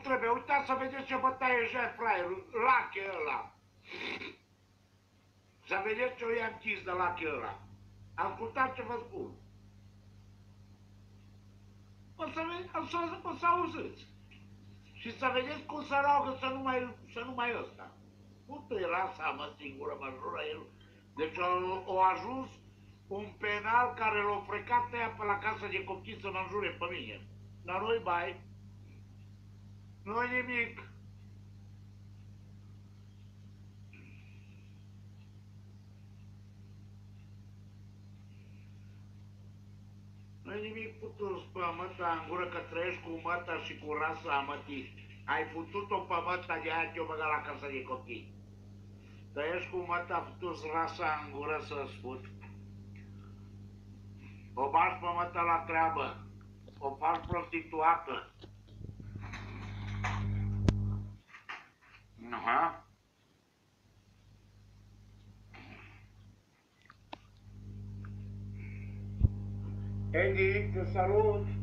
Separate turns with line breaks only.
trebuie. Uitați să vedeți ce bătaie jet fraierul, lache ăla. Să vedeți ce i-am chis de lache ăla. Ascultați ce vă spun. O să auziți. Și să vedeți cum se roagă să nu mai ăsta. Nu era mă, singură, mă jură el. Deci a ajuns un penal care l-a frecat pe ea pe la casa de copii să mă înjure pe mine. Dar nu-i bai. Nu-i nimic. Nu-i nimic putut pe măta în gură că trăiești cu măta și cu rasa mătii. Ai putut-o pe măta de aia te-o băgat la casa de copii. Trăiești cu măta, putut rasa în gură să-ți fut. O bași pe măta la treabă. O faci prostituată. Aha. Edi, te salut!